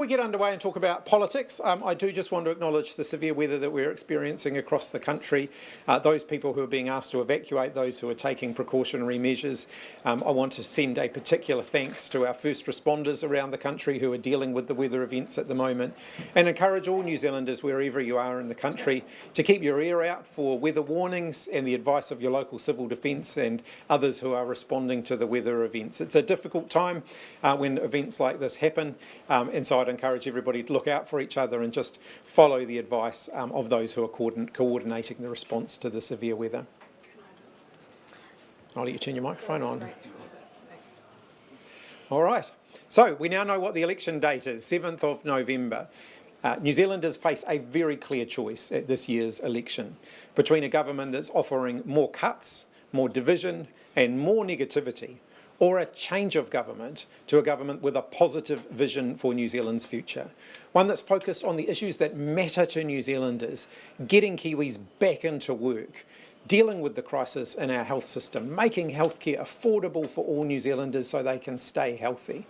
We get underway and talk about politics. I do just want to acknowledge the severe weather that we're experiencing across the country. Those people who are being asked to evacuate, those who are taking precautionary measures. I want to send a particular thanks to our first responders around the country who are dealing with the weather events at the moment, and encourage all New Zealanders, wherever you are in the country, to keep your ear out for weather warnings and the advice of your local civil defence and others who are responding to the weather events. It's a difficult time when events like this happen, and so I'd encourage everybody to look out for each other and just follow the advice of those who are coordinating the response to the severe weather. I'll let you turn your microphone on. All right, so we now know what the election date is, 7th of November. New Zealanders face a very clear choice at this year's election between a government that's offering more cuts, more division and more negativity, or a change of government to a government with a positive vision for New Zealand's future. One that's focused on the issues that matter to New Zealanders, getting Kiwis back into work, dealing with the crisis in our health system, making healthcare affordable for all New Zealanders so they can stay healthy,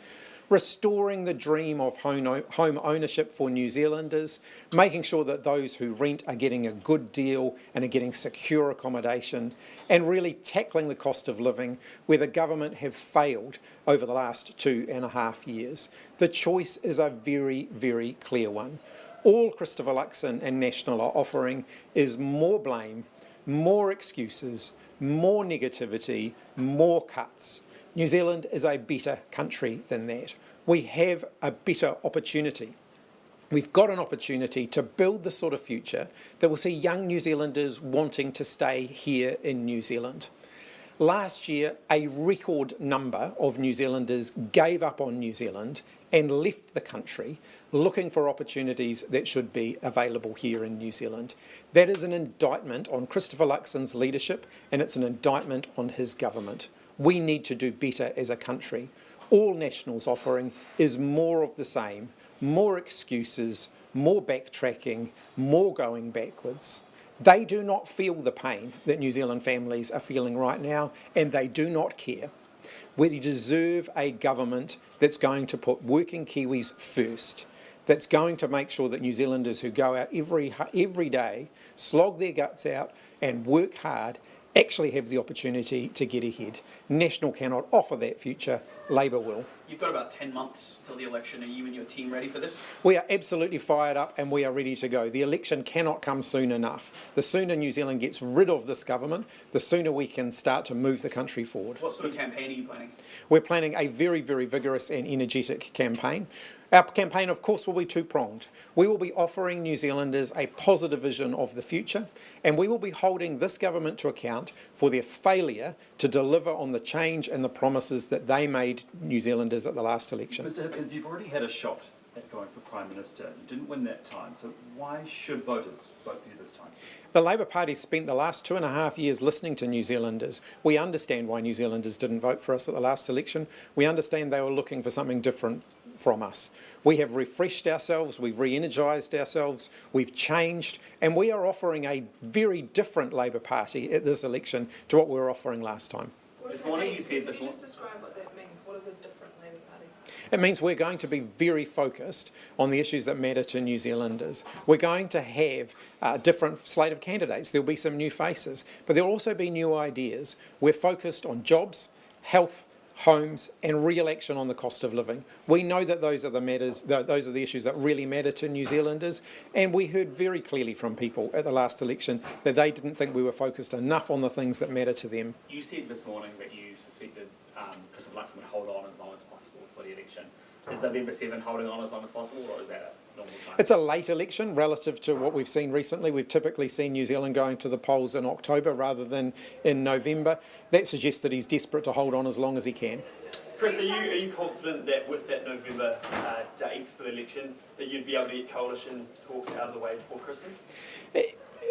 restoring the dream of home ownership for New Zealanders, making sure that those who rent are getting a good deal and are getting secure accommodation, and really tackling the cost of living where the government have failed over the last 2.5 years. The choice is a very, very clear one. All Christopher Luxon and National are offering is more blame, more excuses, more negativity, more cuts. New Zealand is a better country than that. We have a better opportunity. We've got an opportunity to build the sort of future that will see young New Zealanders wanting to stay here in New Zealand. Last year, a record number of New Zealanders gave up on New Zealand and left the country looking for opportunities that should be available here in New Zealand. That is an indictment on Christopher Luxon's leadership, and it's an indictment on his government. We need to do better as a country. All National's offering is more of the same, more excuses, more backtracking, more going backwards. They do not feel the pain that New Zealand families are feeling right now, and they do not care. We deserve a government that's going to put working Kiwis first, that's going to make sure that New Zealanders who go out every day, slog their guts out and work hard, actually have the opportunity to get ahead. National cannot offer that future, Labour will. You've got about 10 months till the election. Are you and your team ready for this? We are absolutely fired up and we are ready to go. The election cannot come soon enough. The sooner New Zealand gets rid of this government, the sooner we can start to move the country forward. What sort of campaign are you planning? We're planning a very, very vigorous and energetic campaign. Our campaign, of course, will be two-pronged. We will be offering New Zealanders a positive vision of the future, and we will be holding this government to account for their failure to deliver on the change and the promises that they made New Zealanders at the last election. Mr Hipkins, you've already had a shot at going for Prime Minister. You didn't win that time, so why should voters vote for you this time? The Labour Party spent the last 2.5 years listening to New Zealanders. We understand why New Zealanders didn't vote for us at the last election. We understand they were looking for something different from us. We have refreshed ourselves, we've re-energised ourselves, we've changed, and we are offering a very different Labour Party at this election to what we were offering last time. This morning you said this Can you just describe what that means? What is a different Labour Party? It means we're going to be very focused on the issues that matter to New Zealanders. We're going to have a different slate of candidates. There'll be some new faces, but there'll also be new ideas. We're focused on jobs, health, homes and real action on the cost of living. We know that those are the issues that really matter to New Zealanders, and we heard very clearly from people at the last election that they didn't think we were focused enough on the things that matter to them. You said this morning that you suspected Christopher Luxon would hold on as long as possible for the election. Is November 7 holding on as long as possible, or is that a normal time? It's a late election relative to what we've seen recently. We've typically seen New Zealand going to the polls in October rather than in November. That suggests that he's desperate to hold on as long as he can. Chris, are you confident that with that November date for the election that you'd be able to get coalition talks out of the way before Christmas?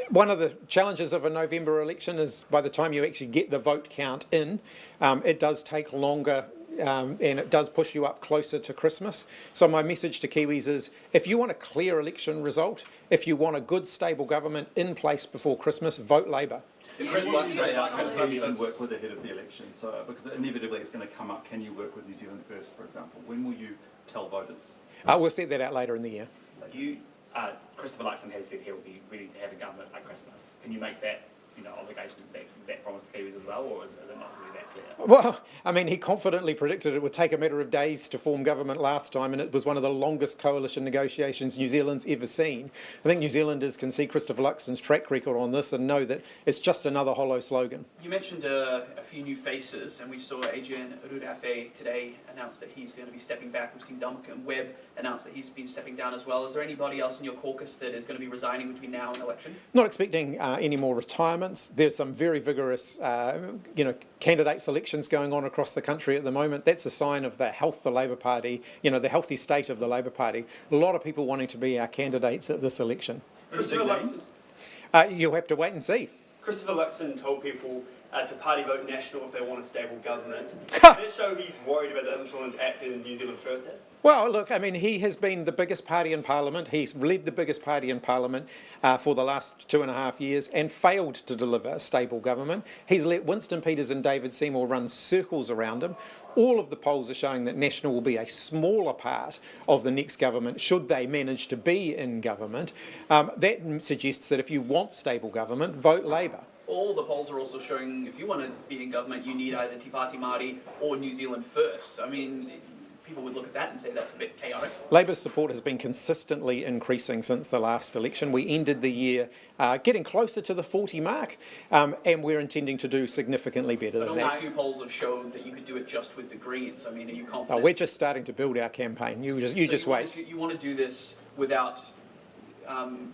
One of the challenges of a November election is by the time you actually get the vote count in, it does take longer and it does push you up closer to Christmas. So my message to Kiwis is, if you want a clear election result, if you want a good, stable government in place before Christmas, vote Labour. Chris Luxon work with ahead of the election, so because inevitably it's going to come up. Can you work with New Zealand First, for example? When will you tell voters? We'll set that out later in the year. Christopher Luxon has said he'll be ready to have a government by Christmas. Can you make that, obligation, that promise to Kiwis as well, or is it not really that clear? Well, I mean, he confidently predicted it would take a matter of days to form government last time, and it was one of the longest coalition negotiations New Zealand's ever seen. I think New Zealanders can see Christopher Luxon's track record on this and know that it's just another hollow slogan. You mentioned a few new faces, and we saw Adrian Rurafe today announce that he's going to be stepping back. We've seen Duncan Webb announce that he's been stepping down as well. Is there anybody else in your caucus that is going to be resigning between now and election? Not expecting any more retirements. There's some very vigorous, candidate selections going on across the country at the moment. That's a sign of the health of the Labour Party, the healthy state of the Labour Party. A lot of people wanting to be our candidates at this election. Christopher Luxon, You'll have to wait and see. Christopher Luxon told people to party vote national if they want a stable government. Does that show he's worried about the Influence Act in New Zealand First had? Well, look, I mean, he has been the biggest party in Parliament. He's led the biggest party in Parliament for the last 2.5 years and failed to deliver a stable government. He's let Winston Peters and David Seymour run circles around him. All of the polls are showing that National will be a smaller part of the next government, should they manage to be in government. That suggests that if you want stable government, vote Labour. All the polls are also showing if you want to be in government, you need either Te Pāti Māori or New Zealand First. I mean, people would look at that and say that's a bit chaotic. Labour's support has been consistently increasing since the last election. We ended the year getting closer to the 40 mark, and we're intending to do significantly better But than only that. a few polls have shown that you could do it just with the Greens. I mean, are you confident? We're just starting to build our campaign. You just wait. You want to do this without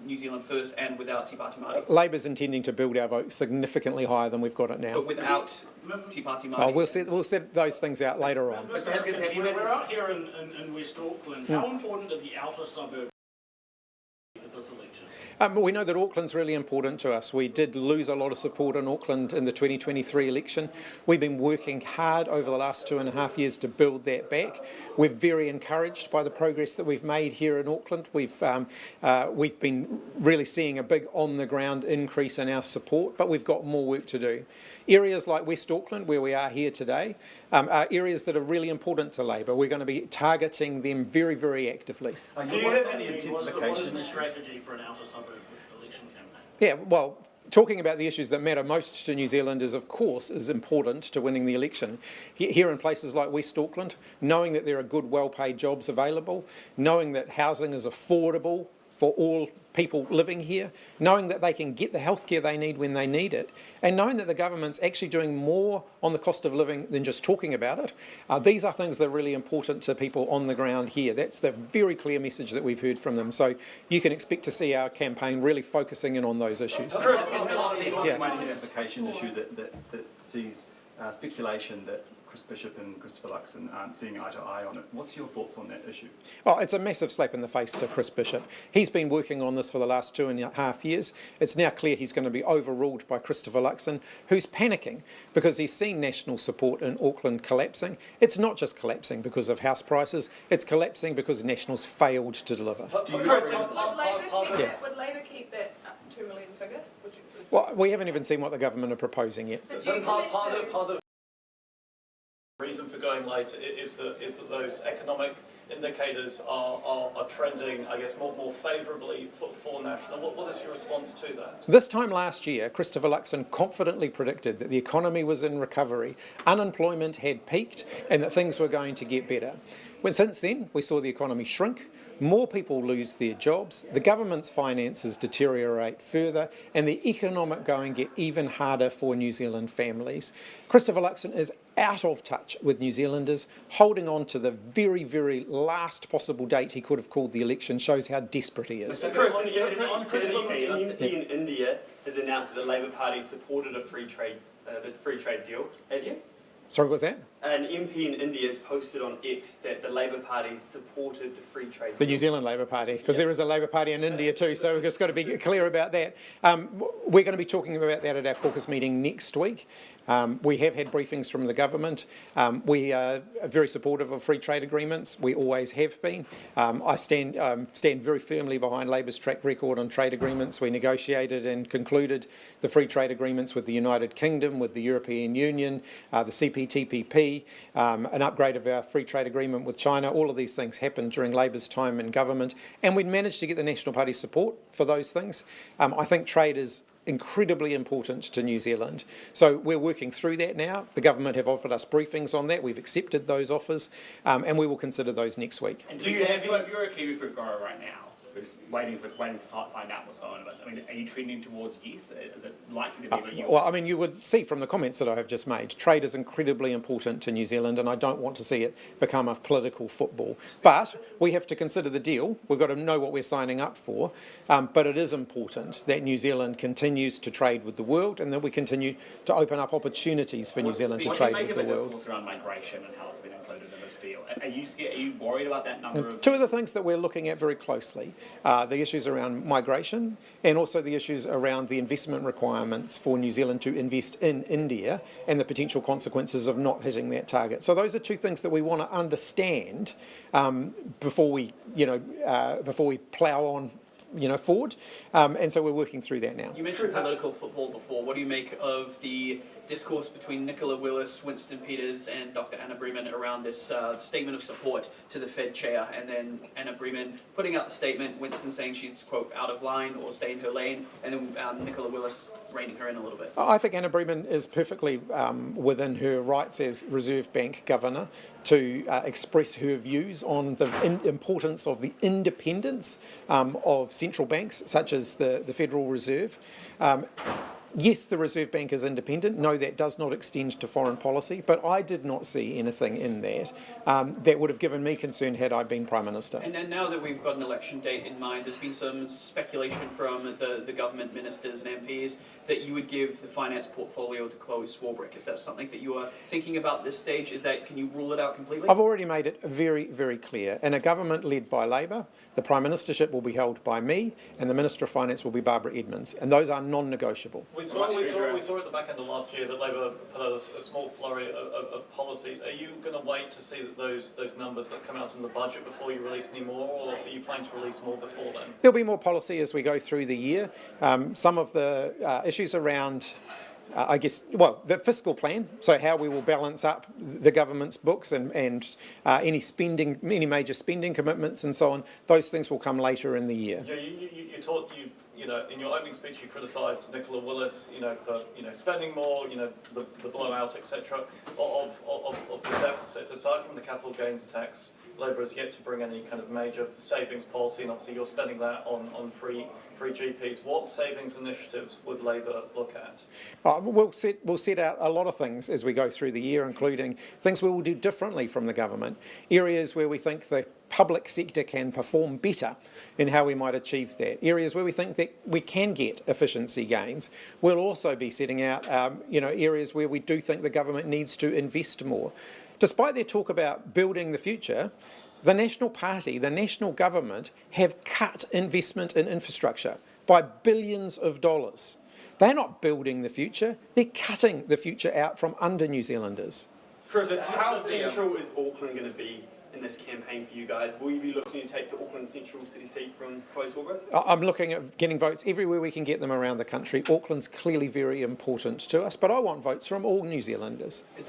New Zealand First and without Te Pāti Māori? Labour's intending to build our vote significantly higher than we've got it now. But without Te Pāti Māori? We'll set those things out later on. Mr. Hipkins, have you we're out here in West Auckland. How important are the outer suburbs for this election? We know that Auckland's really important to us. We did lose a lot of support in Auckland in the 2023 election. We've been working hard over the last 2.5 years to build that back. We're very encouraged by the progress that we've made here in Auckland. We've been really seeing a big on-the-ground increase in our support, but we've got more work to do. Areas like West Auckland, where we are here today, are areas that are really important to Labour. We're going to be targeting them very, very actively. Do you have any What is intensification? the strategy for an outer suburb election campaign? Yeah, well, talking about the issues that matter most to New Zealanders, of course, is important to winning the election. Here in places like West Auckland, knowing that there are good, well-paid jobs available, knowing that housing is affordable for all people living here, knowing that they can get the healthcare they need when they need it, and knowing that the government's actually doing more on the cost of living than just talking about it. These are things that are really important to people on the ground here. That's the very clear message that we've heard from them. So you can expect to see our campaign really focusing in on those issues. The intensification issue that sees speculation that Chris Bishop and Christopher Luxon aren't seeing eye to eye on it. What's your thoughts on that issue? Oh, it's a massive slap in the face to Chris Bishop. He's been working on this for the last 2.5 years. It's now clear he's going to be overruled by Christopher Luxon, who's panicking because he's seen national support in Auckland collapsing. It's not just collapsing because of house prices, it's collapsing because National's failed to deliver. Would Labour keep that 2 million figure? Well, we haven't even seen what the government are proposing yet. But do you commit to... Part of the reason for going late is that those economic indicators are trending, I guess, more favourably for National. What is your response to that? This time last year, Christopher Luxon confidently predicted that the economy was in recovery, unemployment had peaked, and that things were going to get better. Since then, we saw the economy shrink, more people lose their jobs, the government's finances deteriorate further, and the economic going get even harder for New Zealand families. Christopher Luxon is out of touch with New Zealanders, holding on to the very, very last possible date he could have called the election, shows how desperate he is. Chris, an MP in India has announced that the Labour Party supported the free trade deal. Have you? Sorry, what was that? An MP in India has posted on X that the Labour Party supported the free trade deal. The New Zealand Labour Party, because there is a Labour Party in India too, so we've just got to be clear about that. We're going to be talking about that at our caucus meeting next week. We have had briefings from the government. We are very supportive of free trade agreements. We always have been. I stand very firmly behind Labour's track record on trade agreements. We negotiated and concluded the free trade agreements with the United Kingdom, with the European Union, the CPTPP, GSP, an upgrade of our free trade agreement with China. All of these things happened during Labor's time in government, and we'd managed to get the National Party's support for those things. I think trade is incredibly important to New Zealand. So we're working through that now. The government have offered us briefings on that. We've accepted those offers, and we will consider those next week. And do you have, if you're a kiwi fruit grower right now, who's waiting to find out what's going on, I mean, are you trending towards yes? Is it likely to be? Well, I mean, you would see from the comments that I have just made, trade is incredibly important to New Zealand, and I don't want to see it become a political football. But we have to consider the deal. We've got to know what we're signing up for. But it is important that New Zealand continues to trade with the world, and that we continue to open up opportunities for New Zealand to trade with the world. What's around migration and how it's been included in this deal? Are you scared? Are you worried about that number of? Two of the things that we're looking at very closely are the issues around migration and also the issues around the investment requirements for New Zealand to invest in India and the potential consequences of not hitting that target. So those are two things that we want to understand before we plough on forward. And so we're working through that now. You mentioned political football before. What do you make of the discourse between Nicola Willis, Winston Peters and Dr. Anna Bremen around this statement of support to the Fed chair, and then Anna Bremen putting out the statement, Winston saying she's, quote, out of line or stay in her lane, and then Nicola Willis reining her in a little bit? I think Anna Bremen is perfectly within her rights as Reserve Bank Governor to express her views on the importance of the independence of central banks, such as the Federal Reserve. Yes, the Reserve Bank is independent. No, that does not extend to foreign policy, but I did not see anything in that that would have given me concern had I been Prime Minister. And then now that we've got an election date in mind, there's been some speculation from the government ministers and MPs that you would give the finance portfolio to Chloe Swarbrick. Is that something that you are thinking about at this stage? Can you rule it out completely? I've already made it very, very clear. In a government led by Labor, the Prime Ministership will be held by me and the Minister of Finance will be Barbara Edmonds, and those are non-negotiable. We saw at the back end of last year that Labor put out a small flurry of policies. Are you going to wait to see that those numbers that come out in the budget before you release any more, or are you planning to release more before then? There'll be more policy as we go through the year. Some of the issues around the fiscal plan, so how we will balance up the government's books and any major spending commitments and so on, those things will come later in the year. In your opening speech, you criticised Nicola Willis, for spending more, the blowout, etc. of the deficit. Aside from the capital gains tax, Labor has yet to bring any kind of major savings policy, and obviously you're spending that on free GPs. What savings initiatives would Labor look at? We'll set out a lot of things as we go through the year, including things we will do differently from the government, areas where we think the public sector can perform better in how we might achieve that, areas where we think that we can get efficiency gains. We'll also be setting out areas where we do think the government needs to invest more. Despite their talk about building the future, the National Party, the national government have cut investment in infrastructure by billions of dollars. They're not building the future, they're cutting the future out from under New Zealanders. Chris, how central is Auckland going to be in this campaign for you guys? Will you be looking to take the Auckland Central city seat from Chloe Swarbrick? I'm looking at getting votes everywhere we can get them around the country. Auckland's clearly very important to us, but I want votes from all New Zealanders. The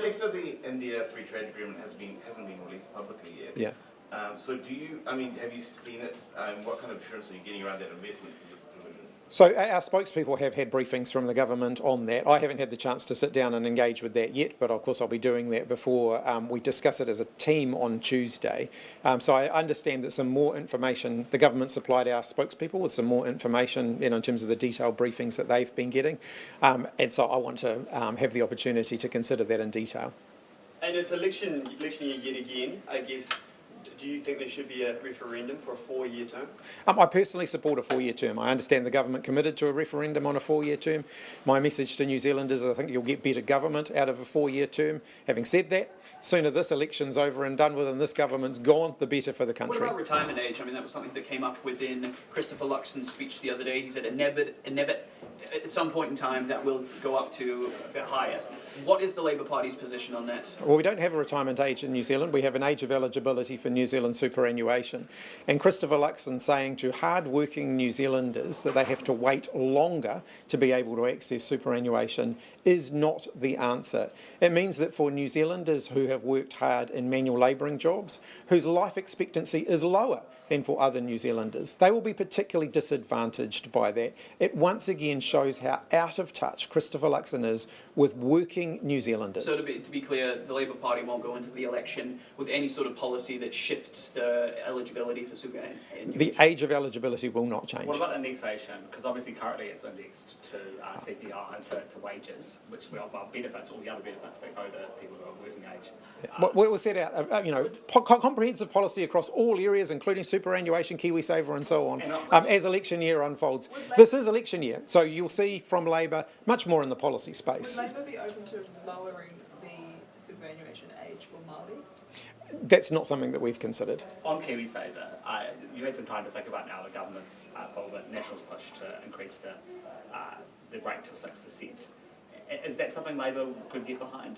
text of the India Free Trade Agreement hasn't been released publicly yet. Yeah. So have you seen it? What kind of assurance are you getting around that investment provision? So our spokespeople have had briefings from the government on that. I haven't had the chance to sit down and engage with that yet, but of course I'll be doing that before we discuss it as a team on Tuesday. So I understand that some more information, the government supplied our spokespeople with some more information in terms of the detailed briefings that they've been getting. And so I want to have the opportunity to consider that in detail. And it's election year yet again, I guess. Do you think there should be a referendum for a 4-year term? I personally support a 4-year term. I understand the government committed to a referendum on a 4-year term. My message to New Zealanders is I think you'll get better government out of a 4-year term. Having said that, sooner this election's over and done with and this government's gone, the better for the country. What about retirement age? I mean, that was something that came up within Christopher Luxon's speech the other day. He said at some point in time that will go up to a bit higher. What is the Labour Party's position on that? Well, we don't have a retirement age in New Zealand. We have an age of eligibility for New Zealand superannuation. And Christopher Luxon saying to hard-working New Zealanders that they have to wait longer to be able to access superannuation is not the answer. It means that for New Zealanders who have worked hard in manual labouring jobs, whose life expectancy is lower than for other New Zealanders, they will be particularly disadvantaged by that. It once again shows how out of touch Christopher Luxon is with working New Zealanders. So to be clear, the Labour Party won't go into the election with any sort of policy that shifts the eligibility for superannuation? The age of eligibility will not change. What about indexation? Because obviously currently it's indexed to CPI and to wages, which are benefits, all the other benefits that go to people who are working age. We'll set out, comprehensive policy across all areas, including superannuation, KiwiSaver, and so on, as election year unfolds. This is election year, so you'll see from Labor much more in the policy space. Would Labour be open to lowering the superannuation age for Māori? That's not something that we've considered. On KiwiSaver, you had some time to think about now the government's National's push to increase the rate to 6%. Is that something Labor could get behind?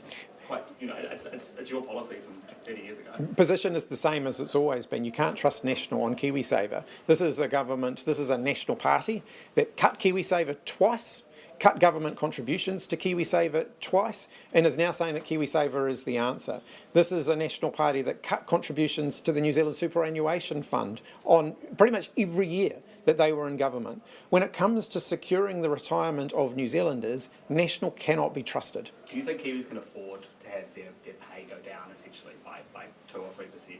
It's your policy from 30 years ago. Position is the same as it's always been. You can't trust National on KiwiSaver. This is a national party that cut KiwiSaver twice, cut government contributions to KiwiSaver twice, and is now saying that KiwiSaver is the answer. This is a national party that cut contributions to the New Zealand Superannuation Fund on pretty much every year that they were in government. When it comes to securing the retirement of New Zealanders, National cannot be trusted. Do you think Kiwis can afford to have their pay go down essentially by 2 or 3%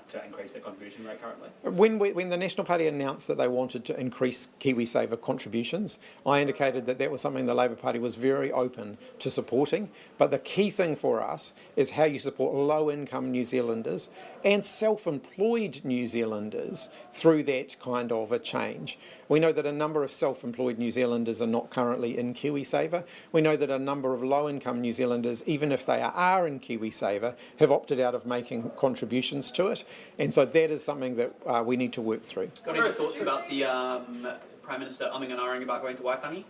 to increase their contribution rate currently? When the National Party announced that they wanted to increase KiwiSaver contributions, I indicated that that was something the Labour Party was very open to supporting. But the key thing for us is how you support low-income New Zealanders and self-employed New Zealanders through that kind of a change. We know that a number of self-employed New Zealanders are not currently in KiwiSaver. We know that a number of low-income New Zealanders, even if they are in KiwiSaver, have opted out of making contributions to it. And so that is something that we need to work through. Got any thoughts about the Prime Minister umming and ahhing about going to Waitangi?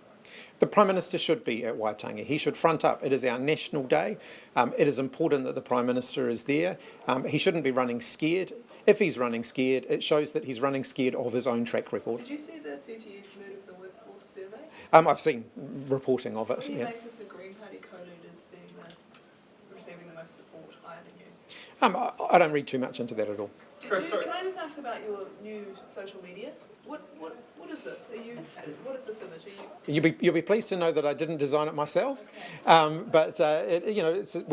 The Prime Minister should be at Waitangi. He should front up. It is our national day. It is important that the Prime Minister is there. He shouldn't be running scared. If he's running scared, it shows that he's running scared of his own track record. Did you see the CTU's Mood of the Workforce survey? I've seen reporting of it. What do you think of the Green Party co-leaders receiving the most support, higher than you? I don't read too much into that at all. Can I just ask about your new social media? What is this? What is this image? You'll be pleased to know that I didn't design it myself, Okay.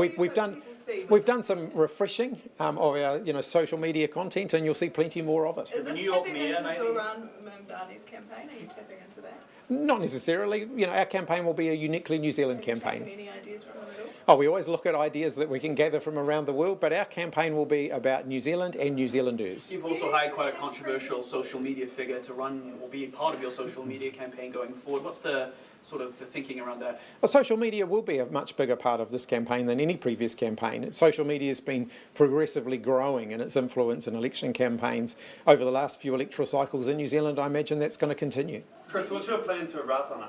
we've done some refreshing of our social media content, and you'll see plenty more of it. Is this New York tapping Mayor, into maybe? Zoran Mamdani's campaign? Are you tapping into that? Not necessarily. Our campaign will be a uniquely New Zealand Have you campaign. taken any ideas from it at all? Oh, we always look at ideas that we can gather from around the world, but our campaign will be about New Zealand and New Zealanders. You've also hired quite a controversial social media figure to run or be part of your social media campaign going forward. What's the sort of the thinking around that? Well, social media will be a much bigger part of this campaign than any previous campaign. Social media has been progressively growing in its influence in election campaigns over the last few electoral cycles in New Zealand. I imagine that's going to continue. Chris, what's your plans for Ratana?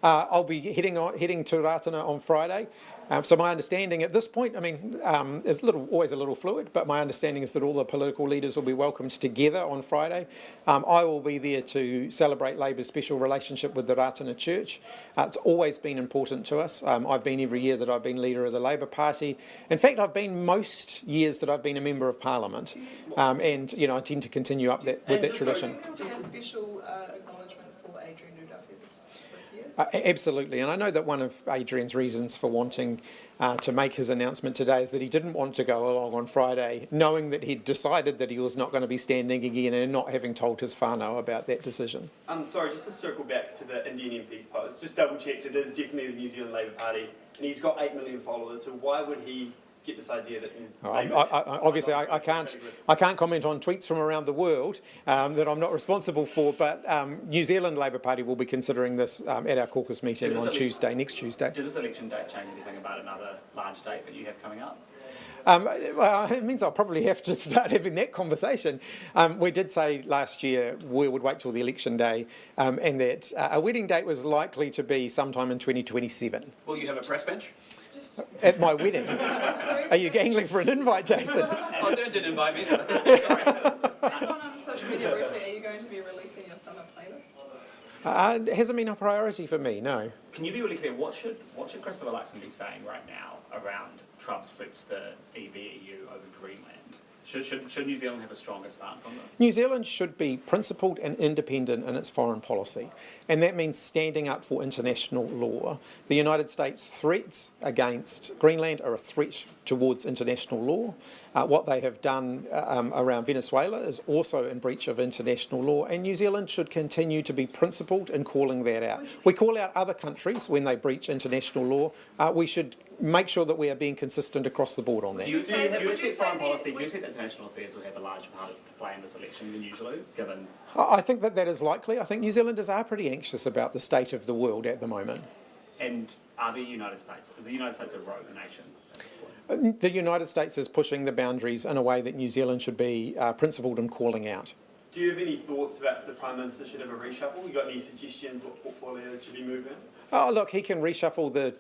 I'll be heading to Ratana on Friday. So my understanding at this point, is always a little fluid, but my understanding is that all the political leaders will be welcomed together on Friday. I will be there to celebrate Labour's special relationship with the Ratana Church. It's always been important to us. I've been every year that I've been leader of the Labour Party. In fact, I've been most years that I've been a member of Parliament, and I tend to continue up with that tradition. Do you think there will be a special acknowledgement for Adrian Udafi this year? Absolutely, and I know that one of Adrian's reasons for wanting to make his announcement today is that he didn't want to go along on Friday, knowing that he'd decided that he was not going to be standing again and not having told his whānau about that decision. Sorry, just to circle back to the Indian MP's post, just double checked, it is definitely the New Zealand Labour Party, and he's got 8 million followers, so why would he get this idea that obviously I can't comment on tweets from around the world that I'm not responsible for, but New Zealand Labour Party will be considering this at our caucus meeting on next Tuesday. Does this election date change anything about another large date that you have coming up? Well, it means I'll probably have to start having that conversation. We did say last year we would wait till the election day, and that a wedding date was likely to be sometime in 2027. Will you have a press bench? At my wedding. Are you angling for an invite, Jason? Oh, didn't invite me. Sorry. And on social media briefly, are you going to be releasing your summer playlist? It hasn't been a priority for me, no. Can you be really clear, what should Christopher Luxon be saying right now around Trump's threats to EU over Greenland? Should New Zealand have a stronger stance on this? New Zealand should be principled and independent in its foreign policy, and that means standing up for international law. The United States' threats against Greenland are a threat towards international law. What they have done around Venezuela is also in breach of international law, and New Zealand should continue to be principled in calling that out. We call out other countries when they breach international law. We should make sure that we are being consistent across the board on that. Do you say that- would you expect say foreign that- policy, do you expect that international affairs will have a larger part to play in this election than usually, given... I think that is likely. I think New Zealanders are pretty anxious about the state of the world at the moment. And is the United States a rogue nation at this point? The United States is pushing the boundaries in a way that New Zealand should be principled in calling out. Do you have any thoughts about the Prime Minister should have a reshuffle? You got any suggestions what portfolios should be moved in? Oh, look, he can reshuffle the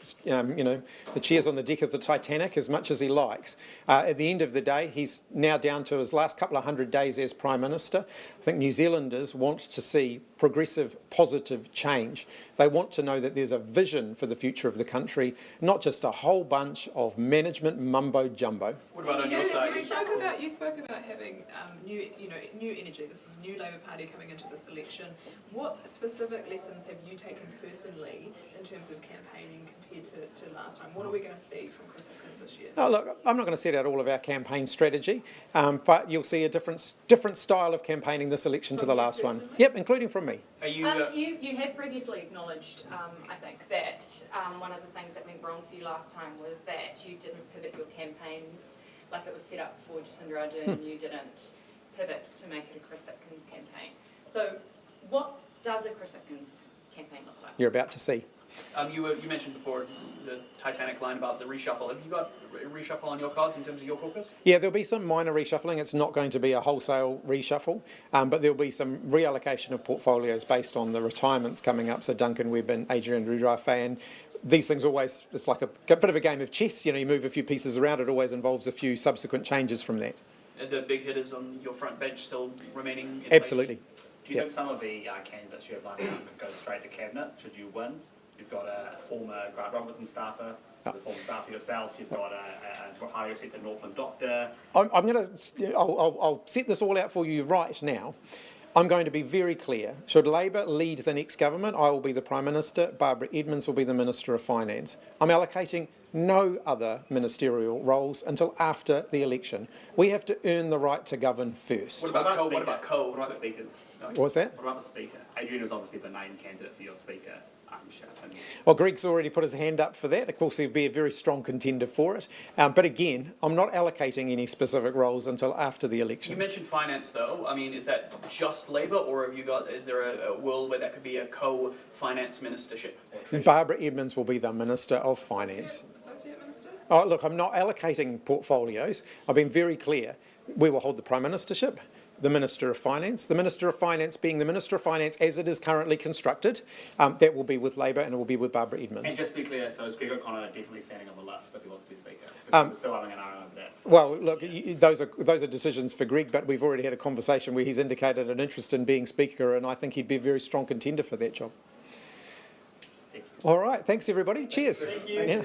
chairs on the deck of the Titanic as much as he likes. At the end of the day, he's now down to his last couple of 100 days as Prime Minister. I think New Zealanders want to see progressive, positive change. They want to know that there's a vision for the future of the country, not just a whole bunch of management mumbo-jumbo. What about on your side? You spoke about having new energy. This is new Labour Party coming into this election. What specific lessons have you taken personally in terms of campaigning compared to last time? What are we going to see from Chris Hipkins this year? Oh, look, I'm not going to set out all of our campaign strategy, but you'll see a different style of campaigning this election to the last one. Yep, including from me. Are you? You have previously acknowledged, I think, that one of the things that went wrong for you last time was that you didn't pivot your campaigns like it was set up for Jacinda Ardern, and you didn't pivot to make it a Chris Hipkins campaign. So what does a Chris Hipkins campaign look like? You're about to see. You mentioned before the Titanic line about the reshuffle. Have you got a reshuffle on your cards in terms of your caucus? Yeah, there'll be some minor reshuffling. It's not going to be a wholesale reshuffle, but there'll be some reallocation of portfolios based on the retirements coming up. So Duncan Webb and Adrian Rudrafan. These things always, it's like a bit of a game of chess. You know, you move a few pieces around, it always involves a few subsequent changes from that. Are the big hitters on your front bench still remaining in Absolutely. place? Do you think some of the candidates you have lined up could go straight to Cabinet, should you win? You've got a former Grant Robertson staffer, the former staffer yourself, you've got a highly respected Northland doctor. I'll set this all out for you right now. I'm going to be very clear. Should Labor lead the next government, I will be the Prime Minister, Barbara Edmonds will be the Minister of Finance. I'm allocating no other ministerial roles until after the election. We have to earn the right to govern first. What about co? What about speakers? What's that? What about the Speaker? Adrian was obviously the main candidate for your Speaker. Well, Greg's already put his hand up for that. Of course, he'll be a very strong contender for it. But again, I'm not allocating any specific roles until after the election. You mentioned finance, though. I mean, is that just Labor, or is there a world where that could be a co-finance ministership? Barbara Edmonds will be the Minister of Finance. Associate Minister? Oh, look, I'm not allocating portfolios. I've been very clear. We will hold the Prime Ministership, the Minister of Finance. The Minister of Finance being the Minister of Finance as it is currently constructed, that will be with Labor and it will be with Barbara Edmonds. And just to be clear, so is Greg O'Connor definitely standing on the list if he wants to be Speaker? Because we're still having an eye over that. Well, look, those are decisions for Greg, but we've already had a conversation where he's indicated an interest in being Speaker, and I think he'd be a very strong contender for that job. All right, thanks everybody. Cheers. Thank you. Yeah.